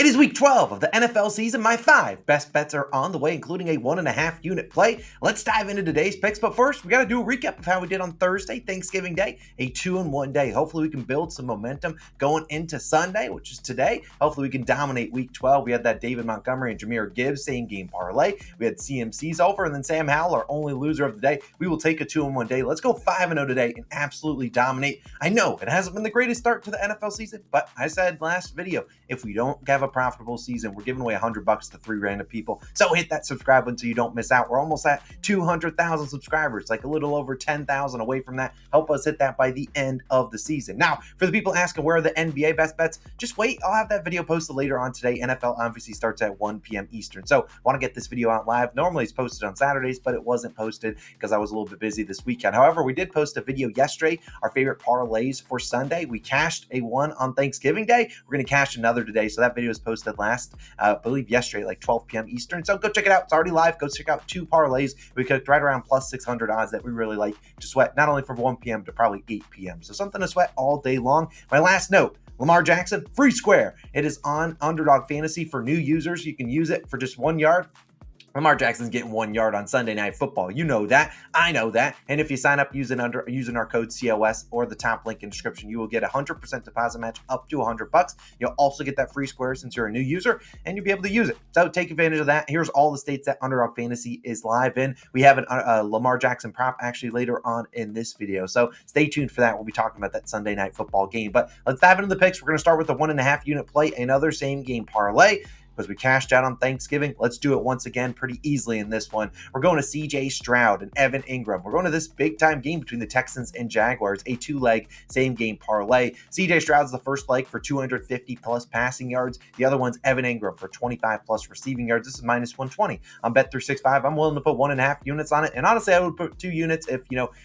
It is week 12 of the NFL season. My 5 best bets are on the way, including a 1.5 unit play. Let's dive into today's picks. But first, we got to do a recap of how we did on Thursday, Thanksgiving Day, a 2-1 day. Hopefully, we can build some momentum going into Sunday, which is today. Hopefully, we can dominate week 12. We had that David Montgomery and Jahmyr Gibbs same game parlay. We had CMC's over, and then Sam Howell, our only loser of the day. We will take a 2-1 day. Let's go 5-0 today and absolutely dominate. I know it hasn't been the greatest start to the NFL season, but I said last video, if we don't have a profitable season, we're giving away $100 to 3 random people. So hit that subscribe button so you don't miss out. We're almost at 200,000 subscribers, like a little over 10,000 away from that. Help us hit that by the end of the season. Now, for the people asking where are the NBA best bets, just wait. I'll have that video posted later on today. NFL obviously starts at 1 p.m. Eastern. So want to get this video out live. Normally it's posted on Saturdays, but it wasn't posted because I was a little bit busy this weekend. However, we did post a video yesterday, our favorite parlays for Sunday. We cashed a one on Thanksgiving Day. We're going to cash another today. So that video is posted I believe yesterday, like 12 p.m. Eastern. So go check it out. It's already live. Go check out 2 parlays. We cooked right around plus 600 odds that we really like to sweat, not only from 1 p.m. to probably 8 p.m. So something to sweat all day long. My last note, Lamar Jackson, free square. It is on Underdog Fantasy for new users. You can use it for just 1 yard. Lamar Jackson's getting 1 yard on Sunday Night Football. You know that. I know that. And if you sign up using our code COS or the top link in the description, you will get a 100% deposit match up to $100. You'll also get that free square since you're a new user, and you'll be able to use it. So take advantage of that. Here's all the states that Underdog Fantasy is live in. We have a Lamar Jackson prop actually later on in this video. So stay tuned for that. We'll be talking about that Sunday Night Football game. But let's dive into the picks. We're going to start with the 1.5 unit play, another same game parlay. Because we cashed out on Thanksgiving, let's do it once again pretty easily in this one. We're going to CJ Stroud and Evan Ingram. We're going to this big-time game between the Texans and Jaguars, a 2-leg same-game parlay. CJ Stroud's the first leg for 250-plus passing yards. The other one's Evan Ingram for 25-plus receiving yards. This is minus 120 on Bet365. I'm willing to put 1.5 units on it, and honestly, I would put 2 units if,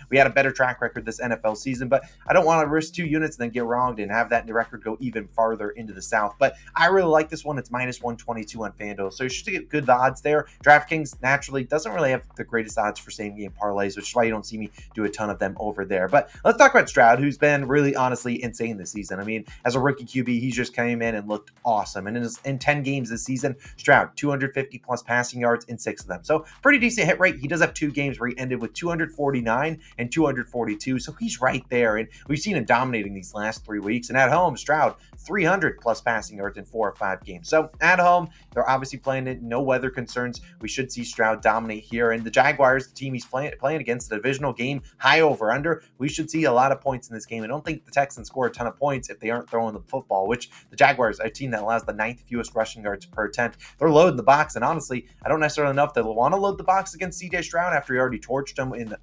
we had a better track record this NFL season, but I don't want to risk 2 units and then get wronged and have that record go even farther into the south. But I really like this one. It's minus 122 on FanDuel. So you should get good odds there. DraftKings naturally doesn't really have the greatest odds for same game parlays, which is why you don't see me do a ton of them over there. But let's talk about Stroud, who's been really honestly insane this season. I mean, as a rookie QB, he just came in and looked awesome. And in 10 games this season, Stroud, 250 plus passing yards in 6 of them. So pretty decent hit rate. He does have 2 games where he ended with 249 and 242. So he's right there. And we've seen him dominating these last 3 weeks. And at home, Stroud, 300 plus passing yards in 4 or 5 games. So at home, they're obviously playing it. No weather concerns. We should see Stroud dominate here. And the Jaguars, the team he's playing against, the divisional game, high over under. We should see a lot of points in this game. I don't think the Texans score a ton of points if they aren't throwing the football, which the Jaguars, a team that allows the 9th fewest rushing yards per attempt, they're loading the box. And honestly, I don't necessarily know if they want to load the box against CJ Stroud after he already torched them in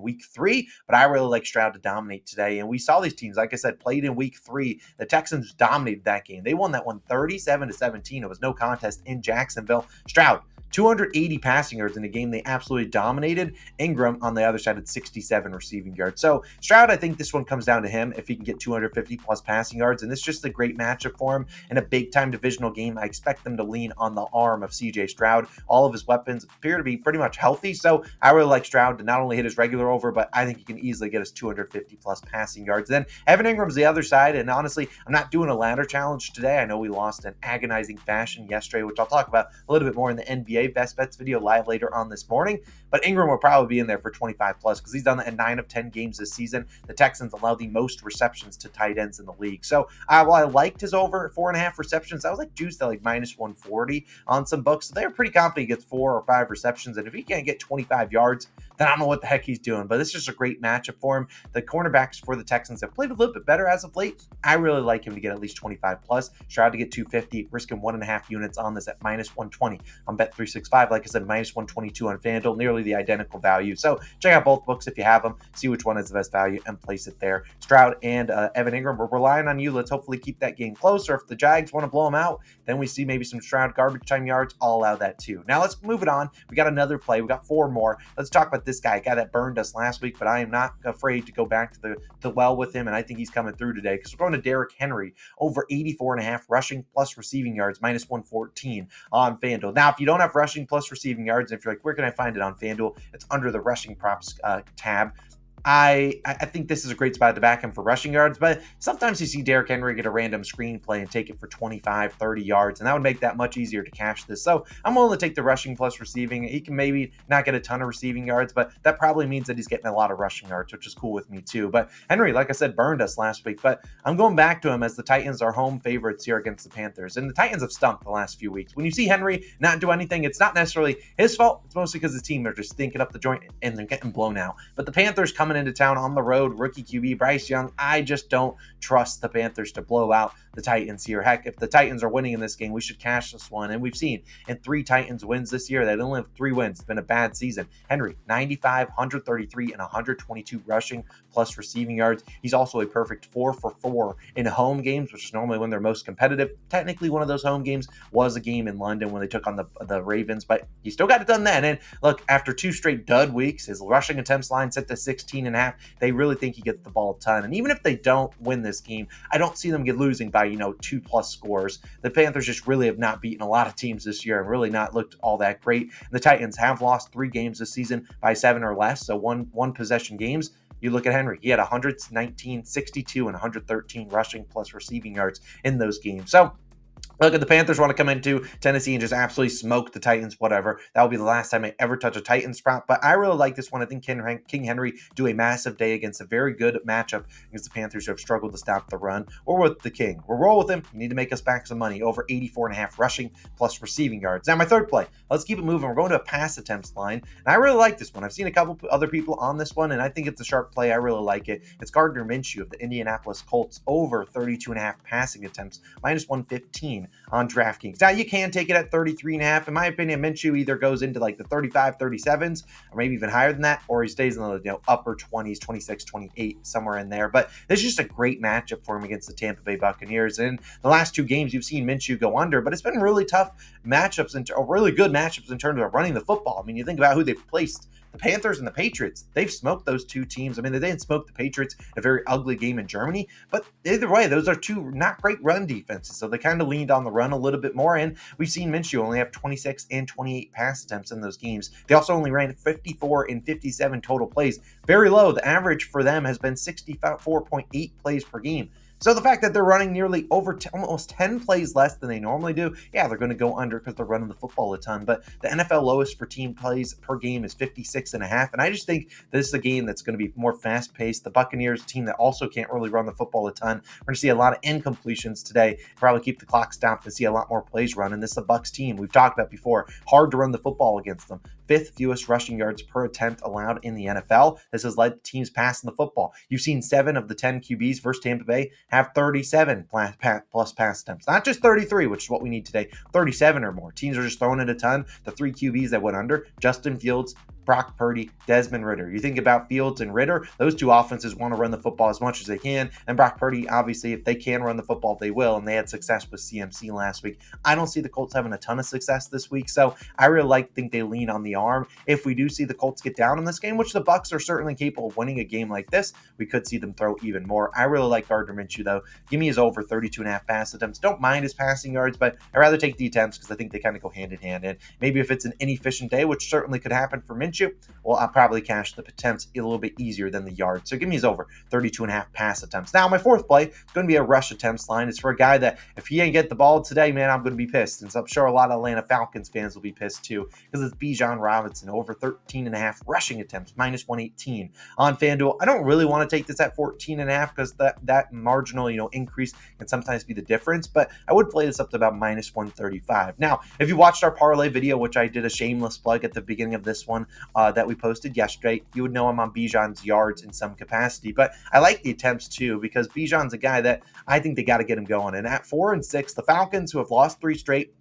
week 3, but I really like Stroud to dominate today. And we saw these teams, like I said, played in week 3. The Texans dominated that game. They won that one 37-17. It was no contest in Jacksonville. Stroud, 280 passing yards in a game they absolutely dominated. Ingram on the other side had 67 receiving yards. So Stroud, I think this one comes down to him if he can get 250 plus passing yards. And this is just a great matchup for him in a big time divisional game. I expect them to lean on the arm of CJ Stroud. All of his weapons appear to be pretty much healthy. So I really like Stroud to not only hit his regular over, but I think he can easily get us 250 plus passing yards. Then Evan Ingram's the other side. And honestly, I'm not doing a ladder challenge today. I know we lost in agonizing fashion yesterday, which I'll talk about a little bit more in the NBA best bets video live later on this morning. But Ingram will probably be in there for 25 plus because he's done that in 9 of 10 games this season. The Texans allow the most receptions to tight ends in the league. So while I liked his over 4.5 receptions, I was like juiced at like minus 140 on some books. So they were pretty confident he gets 4 or 5 receptions. And if he can't get 25 yards, then I don't know what the heck he's doing. But it's just a great matchup for him. The cornerbacks for the Texans have played a little bit better as of late. I really like him to get at least 25 plus. Stroud to get 250, risking 1.5 units on this at minus 120 on Bet365. Like I said, minus 122 on FanDuel, nearly the identical value. So check out both books if you have them, see which one is the best value and place it there. Stroud and Evan Ingram, we're relying on you. Let's hopefully keep that game close. Or if the Jags want to blow them out, then we see maybe some Stroud garbage time yards. I'll allow that too. Now let's move it on. We got another play. We got 4 more. Let's talk about this guy, a guy that burned us last week, but I am not afraid to go back to the well with him, and I think he's coming through today because we're going to Derrick Henry over 84.5 rushing plus receiving yards, minus 114 on FanDuel. Now, if you don't have rushing plus receiving yards, if you're like, where can I find it on FanDuel? It's under the rushing props tab. I think this is a great spot to back him for rushing yards, but sometimes you see Derrick Henry get a random screenplay and take it for 25, 30 yards, and that would make that much easier to cash this. So I'm willing to take the rushing plus receiving. He can maybe not get a ton of receiving yards, but that probably means that he's getting a lot of rushing yards, which is cool with me too. But Henry, like I said, burned us last week, but I'm going back to him as the Titans are home favorites here against the Panthers. And the Titans have stumped the last few weeks. When you see Henry not do anything, it's not necessarily his fault. It's mostly because his team are just stinking up the joint and they're getting blown out. But the Panthers coming into town on the road, rookie QB Bryce Young, I just don't trust the Panthers to blow out the Titans here. Heck, if the Titans are winning in this game, we should cash this one. And we've seen in 3 Titans wins this year, they only have 3 wins. It's been a bad season. Henry, 95, 133, and 122 rushing plus receiving yards. He's also a perfect 4 for 4 in home games, which is normally when they're most competitive. Technically, one of those home games was a game in London when they took on the Ravens, but he still got it done then. And look, after 2 straight dud weeks, his rushing attempts line set to 16.5. They really think he gets the ball a ton. And even if they don't win this game, I don't see them losing by 2+ scores. The Panthers just really have not beaten a lot of teams this year and really not looked all that great. The Titans have lost 3 games this season by 7 or less, so one possession games. You look at Henry, he had 119, 62, and 113 rushing plus receiving yards in those games. So look, at the Panthers want to come into Tennessee and just absolutely smoke the Titans, whatever. That will be the last time I ever touch a Titans prop. But I really like this one. I think King Henry do a massive day against a very good matchup against the Panthers who have struggled to stop the run. Or with the King. We'll roll with him. You need to make us back some money. Over 84.5 rushing plus receiving yards. Now, my third play. Let's keep it moving. We're going to a pass attempts line. And I really like this one. I've seen a couple other people on this one, and I think it's a sharp play. I really like it. It's Gardner Minshew of the Indianapolis Colts over 32.5 passing attempts. Minus 115 on DraftKings. Now, you can take it at 33.5. In my opinion, Minshew either goes into like the 35, 37s, or maybe even higher than that, or he stays in the upper 20s, 26, 28, somewhere in there. But this is just a great matchup for him against the Tampa Bay Buccaneers. And the last 2 games, you've seen Minshew go under, but it's been really tough matchups, really good matchups in terms of running the football. I mean, you think about who they've placed. The Panthers and the Patriots, they've smoked those 2 teams. I mean, they didn't smoke the Patriots in a very ugly game in Germany, but either way, those are 2 not great run defenses. So they kind of leaned on the run a little bit more, and we've seen Minshew only have 26 and 28 pass attempts in those games. They also only ran 54 and 57 total plays. Very low. The average for them has been 64.8 plays per game. So the fact that they're running nearly almost 10 plays less than they normally do, yeah, they're going to go under because they're running the football a ton. But the NFL lowest for team plays per game is 56.5. And I just think this is a game that's going to be more fast-paced. The Buccaneers, team that also can't really run the football a ton. We're going to see a lot of incompletions today. Probably keep the clock stopped and see a lot more plays run. And this is a Bucs team we've talked about before. Hard to run the football against them. 5th fewest rushing yards per attempt allowed in the NFL. This has led teams passing the football. You've seen 7 of the 10 QBs versus Tampa Bay have 37 plus pass attempts. Not just 33, which is what we need today. 37 or more. Teams are just throwing it a ton. The 3 QBs that went under, Justin Fields, Brock Purdy, Desmond Ridder. You think about Fields and Ridder, those 2 offenses want to run the football as much as they can. And Brock Purdy, obviously, if they can run the football, they will. And they had success with CMC last week. I don't see the Colts having a ton of success this week. So I really think they lean on the arm. If we do see the Colts get down in this game, which the Bucs are certainly capable of winning a game like this, we could see them throw even more. I really like Gardner Minshew, though. Give me his over 32.5 pass attempts. Don't mind his passing yards, but I'd rather take the attempts because I think they kind of go hand in hand. And maybe if it's an inefficient day, which certainly could happen for Minshew, well, I'll probably cash the attempts a little bit easier than the yards. So give me his over 32.5 pass attempts. Now, my 4th play is going to be a rush attempts line. It's for a guy that if he ain't get the ball today, man, I'm going to be pissed. And so I'm sure a lot of Atlanta Falcons fans will be pissed too because it's Bijan Robinson over 13.5 rushing attempts, minus 118 on FanDuel. I don't really want to take this at 14.5 because that marginal, increase can sometimes be the difference, but I would play this up to about minus 135. Now, if you watched our parlay video, which I did a shameless plug at the beginning of this one that we posted yesterday, you would know I'm on Bijan's yards in some capacity, but I like the attempts too because Bijan's a guy that I think they got to get him going. And at 4-6, the Falcons, who have lost 3 straight,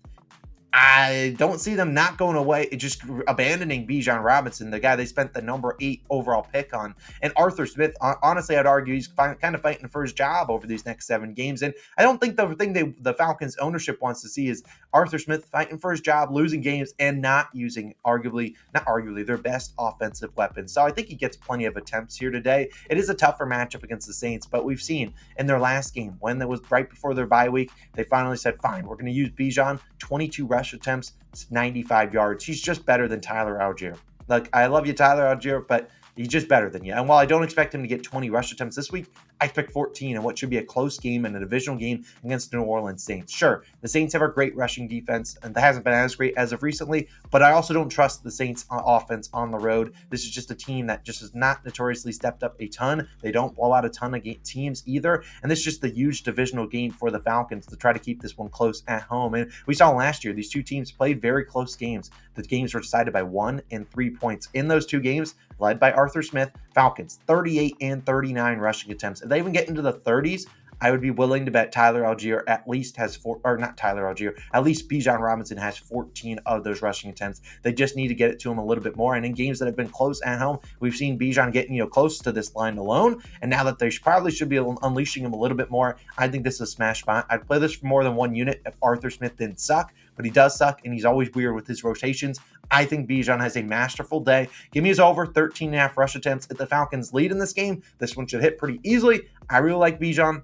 I don't see them not going away, just abandoning Bijan Robinson, the guy they spent the number 8 overall pick on. And Arthur Smith, honestly, I'd argue he's kind of fighting for his job over these next 7 games. And I don't think the thing the Falcons ownership wants to see is Arthur Smith fighting for his job, losing games, and not using their best offensive weapons. So I think he gets plenty of attempts here today. It is a tougher matchup against the Saints, but we've seen in their last game, when it was right before their bye week, they finally said, fine, we're going to use Bijan, 22 rush attempts, 95 yards. He's just better than Tyler Algier. Look, I love you, Tyler Algier, but He's just better than you. And while I don't expect him to get 20 rush attempts this week, I expect 14 in what should be a close game and a divisional game against the New Orleans Saints. Sure, the Saints have a great rushing defense, and that hasn't been as great as of recently, but I also don't trust the Saints offense on the road. This is just a team that just has not notoriously stepped up a ton. They don't blow out a ton of teams either, and this is just a huge divisional game for the Falcons to try to keep this one close at home. And we saw last year, these two teams played very close games. The games were decided by 1 and 3 points. In those two games, led by Arthur Smith, Falcons 38 and 39 rushing attempts. If they even get into the 30s, I would be willing to bet Tyler Algier at least has at least Bijan Robinson has 14 of those rushing attempts. They just need to get it to him a little bit more. And in games that have been close at home, we've seen Bijan getting close to this line alone. And now that they probably should be unleashing him a little bit more, I think this is a smash spot. I'd play this for more than 1 unit if Arthur Smith didn't suck, but he does suck, and he's always weird with his rotations. I think Bijan has a masterful day. Give me his over 13.5 rush attempts. If the Falcons lead in this game, this one should hit pretty easily. I really like Bijan.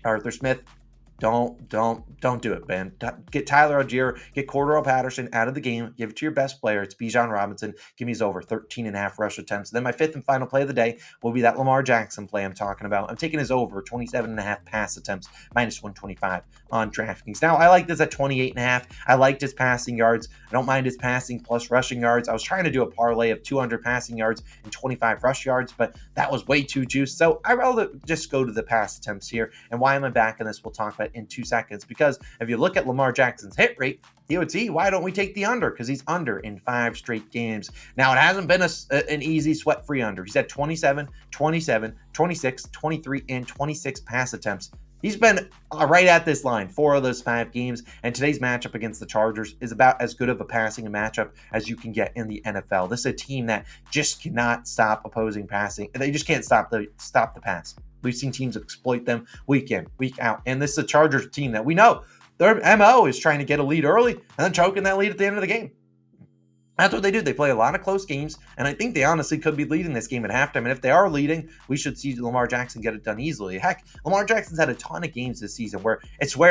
Arthur Smith, don't do it, man. Get Tyler Algier, get Cordero Patterson out of the game. Give it to your best player. It's Bijan Robinson. Give me his over 13.5 rush attempts. Then my fifth and final play of the day will be that Lamar Jackson play I'm talking about. I'm taking his over 27.5 pass attempts, minus 125 on DraftKings. Now, I like this at 28.5. I liked his passing yards. I don't mind his passing plus rushing yards. I was trying to do a parlay of 200 passing yards and 25 rush yards, but that was way too juiced. So I'd rather just go to the pass attempts here. And why am I back in this? We'll talk about in 2 seconds, because if you look at Lamar Jackson's hit rate, DOT, why don't we take the under? Because he's under in 5 straight games. Now, it hasn't been an easy sweat-free under. He's had 27, 27, 26, 23, and 26 pass attempts. He's been right at this line 4 of those 5 games, and today's matchup against the Chargers is about as good of a passing matchup as you can get in the NFL. This is a team that just cannot stop opposing passing. They just can't stop the pass. We've seen teams exploit them week in, week out. And this is a Chargers team that we know their MO is trying to get a lead early and then choking that lead at the end of the game. That's what they do. They play a lot of close games, and I think they honestly could be leading this game at halftime. And if they are leading, we should see Lamar Jackson get it done easily. Heck, Lamar Jackson's had a ton of games this season where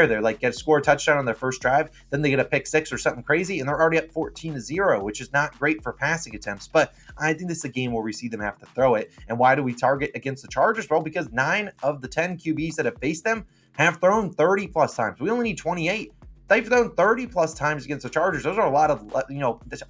they're like score a touchdown on their first drive, then they get a pick 6 or something crazy, and they're already up 14-0, which is not great for passing attempts. But I think this is a game where we see them have to throw it. And why do we target against the Chargers? Well, because 9 of the 10 QBs that have faced them have thrown 30 plus times. We only need 28. They've thrown 30 plus times against the Chargers. Those are a lot of,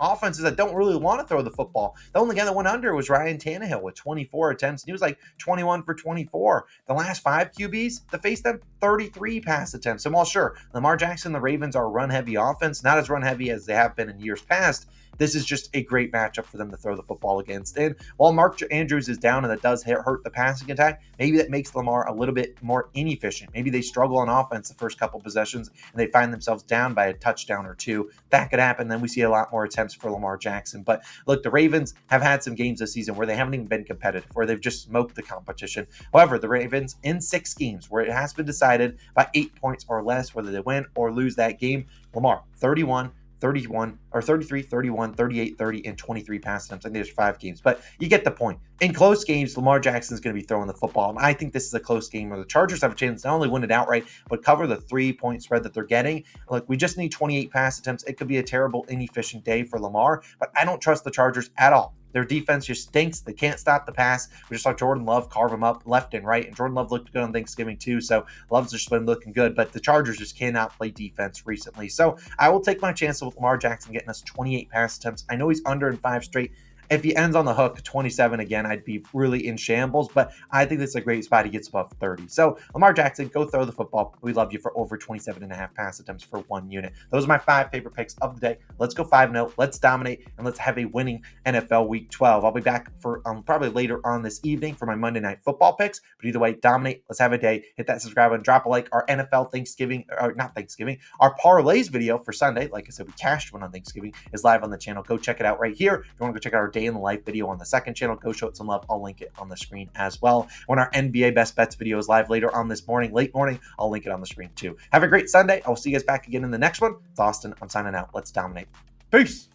offenses that don't really want to throw the football. The only guy that went under was Ryan Tannehill with 24 attempts, and he was like 21 for 24. The last 5 QBs that faced them, 33 pass attempts. And while sure, Lamar Jackson, the Ravens are a run-heavy offense, not as run-heavy as they have been in years past. This is just a great matchup for them to throw the football against. And while Mark Andrews is down and that does hurt the passing attack, maybe that makes Lamar a little bit more inefficient. Maybe they struggle on offense the first couple possessions and they find themselves down by a touchdown or 2. That could happen. Then we see a lot more attempts for Lamar Jackson. But look, the Ravens have had some games this season where they haven't even been competitive, where they've just smoked the competition. However, the Ravens in 6 games where it has been decided by 8 points or less, whether they win or lose that game, Lamar, 31, 33, 31, 38, 30, and 23 pass attempts. I think there's 5 games, but you get the point. In close games, Lamar Jackson is going to be throwing the football, and I think this is a close game where the Chargers have a chance to not only win it outright, but cover the 3-point spread that they're getting. Look, we just need 28 pass attempts. It could be a terrible, inefficient day for Lamar, but I don't trust the Chargers at all. Their defense just stinks. They can't stop the pass. We just saw Jordan Love carve them up left and right, and Jordan Love looked good on Thanksgiving too, so Love's just been looking good, but the Chargers just cannot play defense recently. So I will take my chances with Lamar Jackson getting us 28 pass attempts. I know he's under in 5 straight. If he ends on the hook, 27 again, I'd be really in shambles, but I think this is a great spot. He gets above 30. So Lamar Jackson, go throw the football. We love you for over 27.5 pass attempts for 1 unit. Those are my 5 favorite picks of the day. Let's go 5-0. Let's dominate, and let's have a winning NFL Week 12. I'll be back for probably later on this evening for my Monday Night Football picks, but either way, dominate. Let's have a day. Hit that subscribe button, drop a like. Our NFL Thanksgiving, or not Thanksgiving, our parlays video for Sunday, like I said, we cashed one on Thanksgiving, is live on the channel. Go check it out right here. If you want to go check out our day in the life video on the second channel, go show it some love. I'll link it on the screen as well. When our NBA best bets video is live later on this morning, late morning, I'll link it on the screen too. Have a great Sunday. I will see you guys back again in the next one. It's Austin. I'm signing out. Let's dominate. Peace.